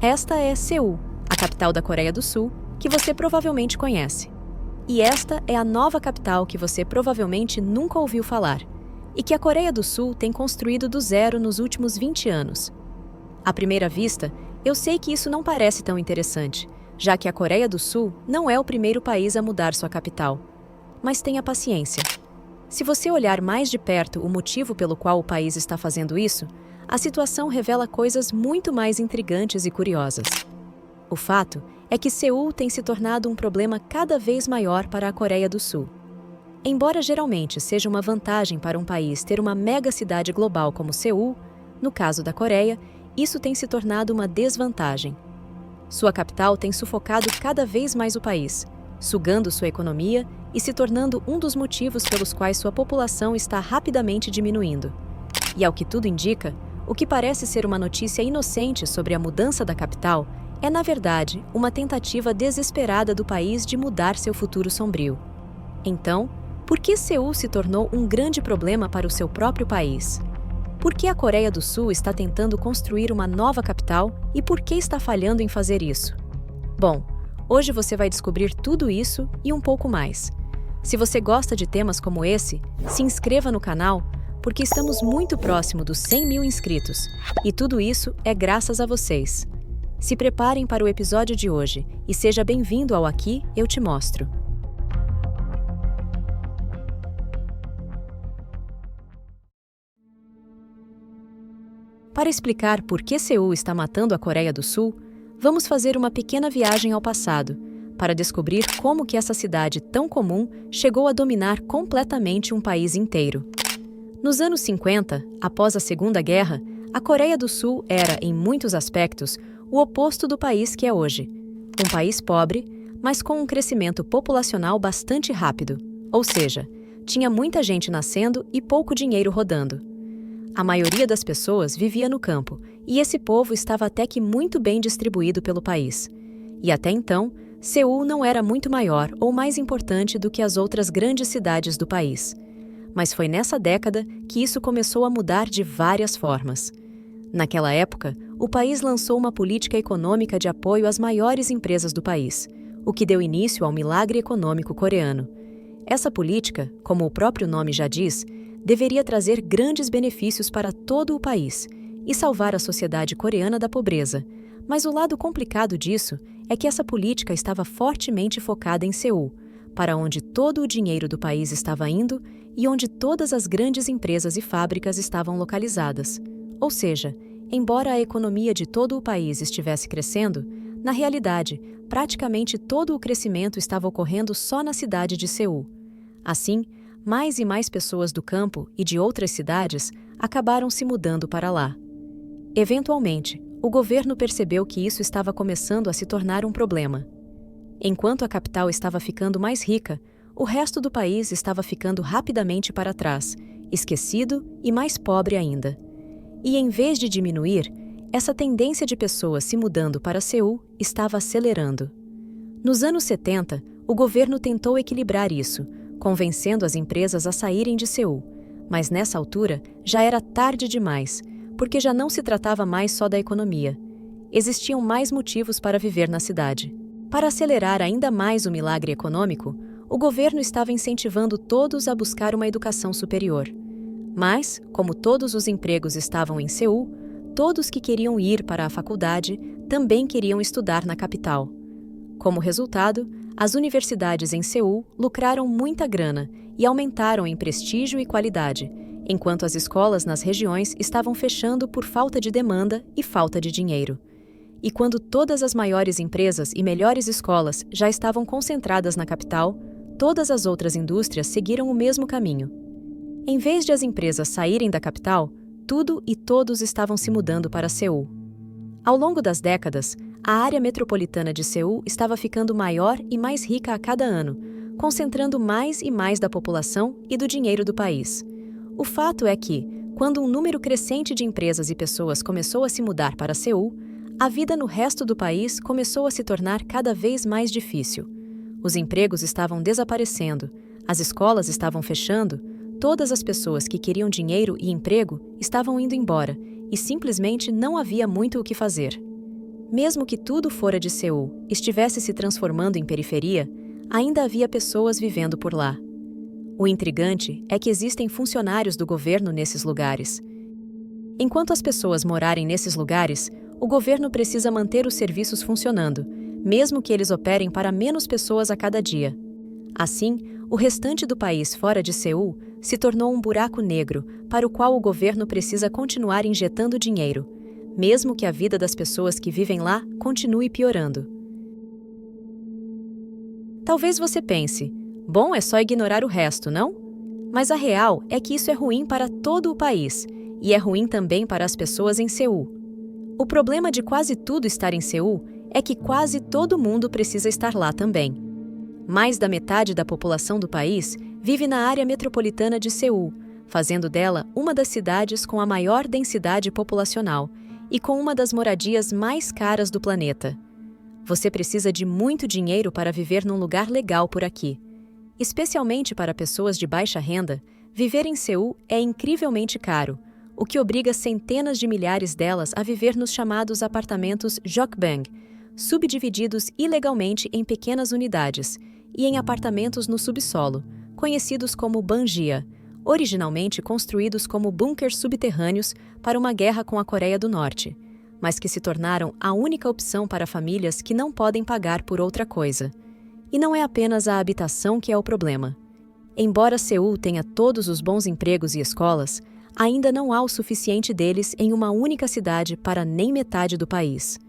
Esta é Seul, a capital da Coreia do Sul, que você provavelmente conhece. E esta é a nova capital que você provavelmente nunca ouviu falar, e que a Coreia do Sul tem construído do zero nos últimos 20 anos. À primeira vista, eu sei que isso não parece tão interessante, já que a Coreia do Sul não é o primeiro país a mudar sua capital. Mas tenha paciência. Se você olhar mais de perto o motivo pelo qual o país está fazendo isso, a situação revela coisas muito mais intrigantes e curiosas. O fato é que Seul tem se tornado um problema cada vez maior para a Coreia do Sul. Embora geralmente seja uma vantagem para um país ter uma mega cidade global como Seul, no caso da Coreia, isso tem se tornado uma desvantagem. Sua capital tem sufocado cada vez mais o país, sugando sua economia e se tornando um dos motivos pelos quais sua população está rapidamente diminuindo. E ao que tudo indica, o que parece ser uma notícia inocente sobre a mudança da capital é, na verdade, uma tentativa desesperada do país de mudar seu futuro sombrio. Então, por que Seul se tornou um grande problema para o seu próprio país? Por que a Coreia do Sul está tentando construir uma nova capital e por que está falhando em fazer isso? Bom, hoje você vai descobrir tudo isso e um pouco mais. Se você gosta de temas como esse, se inscreva no canal, porque estamos muito próximo dos 100 mil inscritos, e tudo isso é graças a vocês. Se preparem para o episódio de hoje e seja bem-vindo ao Aqui Eu Te Mostro. Para explicar por que Seul está matando a Coreia do Sul, vamos fazer uma pequena viagem ao passado, para descobrir como que essa cidade tão comum chegou a dominar completamente um país inteiro. Nos anos 50, após a Segunda Guerra, a Coreia do Sul era, em muitos aspectos, o oposto do país que é hoje. Um país pobre, mas com um crescimento populacional bastante rápido, ou seja, tinha muita gente nascendo e pouco dinheiro rodando. A maioria das pessoas vivia no campo, e esse povo estava até que muito bem distribuído pelo país. E até então, Seul não era muito maior ou mais importante do que as outras grandes cidades do país. Mas foi nessa década que isso começou a mudar de várias formas. Naquela época, o país lançou uma política econômica de apoio às maiores empresas do país, o que deu início ao milagre econômico coreano. Essa política, como o próprio nome já diz, deveria trazer grandes benefícios para todo o país e salvar a sociedade coreana da pobreza. Mas o lado complicado disso é que essa política estava fortemente focada em Seul, para onde todo o dinheiro do país estava indo e onde todas as grandes empresas e fábricas estavam localizadas. Ou seja, embora a economia de todo o país estivesse crescendo, na realidade, praticamente todo o crescimento estava ocorrendo só na cidade de Seul. Assim, mais e mais pessoas do campo e de outras cidades acabaram se mudando para lá. Eventualmente, o governo percebeu que isso estava começando a se tornar um problema. Enquanto a capital estava ficando mais rica, o resto do país estava ficando rapidamente para trás, esquecido e mais pobre ainda. E em vez de diminuir, essa tendência de pessoas se mudando para Seul estava acelerando. Nos anos 70, o governo tentou equilibrar isso, convencendo as empresas a saírem de Seul, mas nessa altura já era tarde demais, porque já não se tratava mais só da economia. Existiam mais motivos para viver na cidade. Para acelerar ainda mais o milagre econômico, o governo estava incentivando todos a buscar uma educação superior. Mas, como todos os empregos estavam em Seul, todos que queriam ir para a faculdade também queriam estudar na capital. Como resultado, as universidades em Seul lucraram muita grana e aumentaram em prestígio e qualidade, enquanto as escolas nas regiões estavam fechando por falta de demanda e falta de dinheiro. E quando todas as maiores empresas e melhores escolas já estavam concentradas na capital, todas as outras indústrias seguiram o mesmo caminho. Em vez de as empresas saírem da capital, tudo e todos estavam se mudando para Seul. Ao longo das décadas, a área metropolitana de Seul estava ficando maior e mais rica a cada ano, concentrando mais e mais da população e do dinheiro do país. O fato é que, quando um número crescente de empresas e pessoas começou a se mudar para Seul, a vida no resto do país começou a se tornar cada vez mais difícil. Os empregos estavam desaparecendo, as escolas estavam fechando, todas as pessoas que queriam dinheiro e emprego estavam indo embora e simplesmente não havia muito o que fazer. Mesmo que tudo fora de Seul estivesse se transformando em periferia, ainda havia pessoas vivendo por lá. O intrigante é que existem funcionários do governo nesses lugares. Enquanto as pessoas morarem nesses lugares, o governo precisa manter os serviços funcionando, mesmo que eles operem para menos pessoas a cada dia. Assim, o restante do país fora de Seul se tornou um buraco negro para o qual o governo precisa continuar injetando dinheiro, mesmo que a vida das pessoas que vivem lá continue piorando. Talvez você pense, bom, é só ignorar o resto, não? Mas a real é que isso é ruim para todo o país, e é ruim também para as pessoas em Seul. O problema de quase tudo estar em Seul é que quase todo mundo precisa estar lá também. Mais da metade da população do país vive na área metropolitana de Seul, fazendo dela uma das cidades com a maior densidade populacional e com uma das moradias mais caras do planeta. Você precisa de muito dinheiro para viver num lugar legal por aqui. Especialmente para pessoas de baixa renda, viver em Seul é incrivelmente caro, o que obriga centenas de milhares delas a viver nos chamados apartamentos Jokbang, subdivididos ilegalmente em pequenas unidades, e em apartamentos no subsolo, conhecidos como banjia, originalmente construídos como bunkers subterrâneos para uma guerra com a Coreia do Norte, mas que se tornaram a única opção para famílias que não podem pagar por outra coisa. E não é apenas a habitação que é o problema. Embora Seul tenha todos os bons empregos e escolas, ainda não há o suficiente deles em uma única cidade para nem metade do país.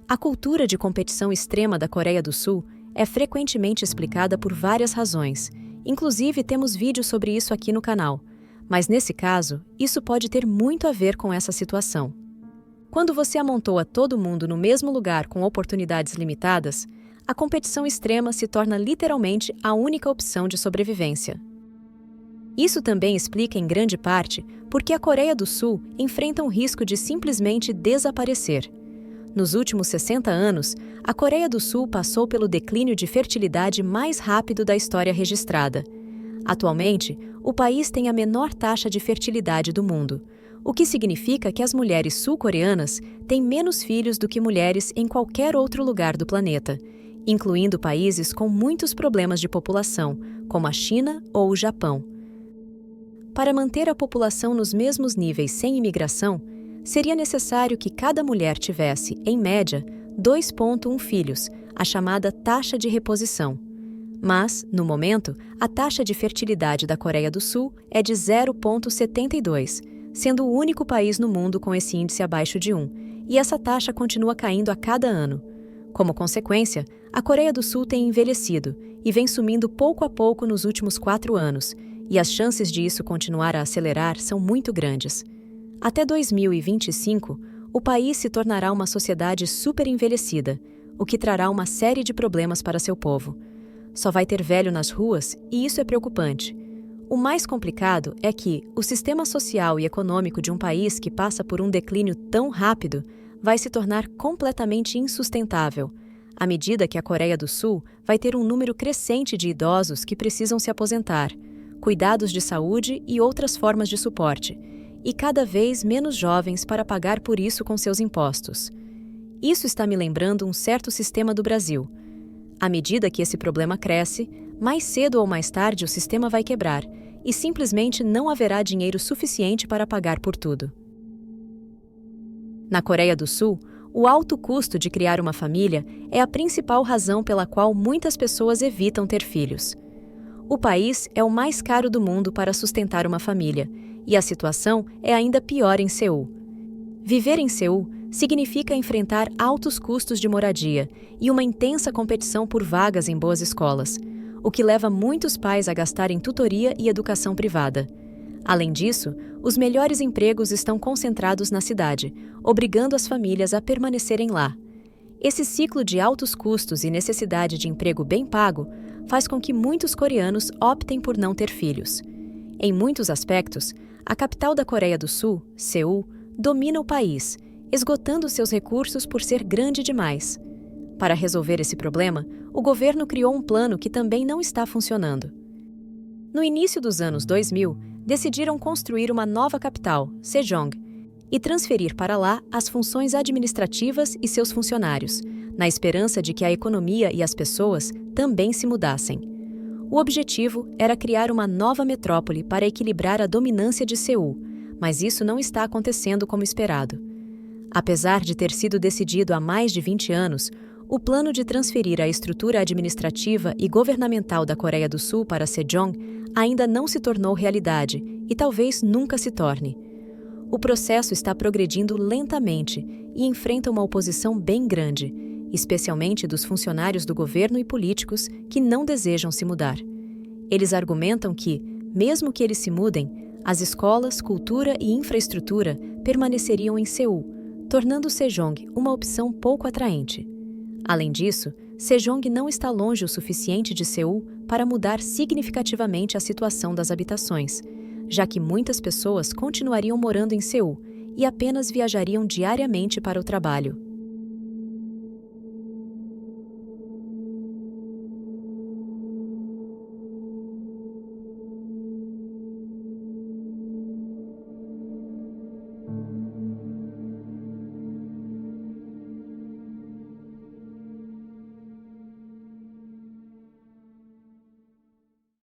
A cultura de competição extrema da Coreia do Sul é frequentemente explicada por várias razões, inclusive temos vídeos sobre isso aqui no canal, mas nesse caso, isso pode ter muito a ver com essa situação. Quando você amontoa todo mundo no mesmo lugar com oportunidades limitadas, a competição extrema se torna literalmente a única opção de sobrevivência. Isso também explica em grande parte por que a Coreia do Sul enfrenta um risco de simplesmente desaparecer. Nos últimos 60 anos, a Coreia do Sul passou pelo declínio de fertilidade mais rápido da história registrada. Atualmente, o país tem a menor taxa de fertilidade do mundo, o que significa que as mulheres sul-coreanas têm menos filhos do que mulheres em qualquer outro lugar do planeta, incluindo países com muitos problemas de população, como a China ou o Japão. Para manter a população nos mesmos níveis sem imigração, seria necessário que cada mulher tivesse, em média, 2,1 filhos, a chamada taxa de reposição. Mas, no momento, a taxa de fertilidade da Coreia do Sul é de 0,72, sendo o único país no mundo com esse índice abaixo de 1, e essa taxa continua caindo a cada ano. Como consequência, a Coreia do Sul tem envelhecido e vem sumindo pouco a pouco nos últimos 4 anos, e as chances de isso continuar a acelerar são muito grandes. Até 2025, o país se tornará uma sociedade superenvelhecida, o que trará uma série de problemas para seu povo. Só vai ter velho nas ruas e isso é preocupante. O mais complicado é que o sistema social e econômico de um país que passa por um declínio tão rápido vai se tornar completamente insustentável, à medida que a Coreia do Sul vai ter um número crescente de idosos que precisam se aposentar, cuidados de saúde e outras formas de suporte, e cada vez menos jovens para pagar por isso com seus impostos. Isso está me lembrando um certo sistema do Brasil. À medida que esse problema cresce, mais cedo ou mais tarde o sistema vai quebrar e simplesmente não haverá dinheiro suficiente para pagar por tudo. Na Coreia do Sul, o alto custo de criar uma família é a principal razão pela qual muitas pessoas evitam ter filhos. O país é o mais caro do mundo para sustentar uma família, e a situação é ainda pior em Seul. Viver em Seul significa enfrentar altos custos de moradia e uma intensa competição por vagas em boas escolas, o que leva muitos pais a gastar em tutoria e educação privada. Além disso, os melhores empregos estão concentrados na cidade, obrigando as famílias a permanecerem lá. Esse ciclo de altos custos e necessidade de emprego bem pago faz com que muitos coreanos optem por não ter filhos. Em muitos aspectos, a capital da Coreia do Sul, Seul, domina o país, esgotando seus recursos por ser grande demais. Para resolver esse problema, o governo criou um plano que também não está funcionando. No início dos anos 2000, decidiram construir uma nova capital, Sejong, e transferir para lá as funções administrativas e seus funcionários, na esperança de que a economia e as pessoas também se mudassem. O objetivo era criar uma nova metrópole para equilibrar a dominância de Seul, mas isso não está acontecendo como esperado. Apesar de ter sido decidido há mais de 20 anos, o plano de transferir a estrutura administrativa e governamental da Coreia do Sul para Sejong ainda não se tornou realidade e talvez nunca se torne. O processo está progredindo lentamente e enfrenta uma oposição bem grande, especialmente dos funcionários do governo e políticos que não desejam se mudar. Eles argumentam que, mesmo que eles se mudem, as escolas, cultura e infraestrutura permaneceriam em Seul, tornando Sejong uma opção pouco atraente. Além disso, Sejong não está longe o suficiente de Seul para mudar significativamente a situação das habitações, já que muitas pessoas continuariam morando em Seul e apenas viajariam diariamente para o trabalho.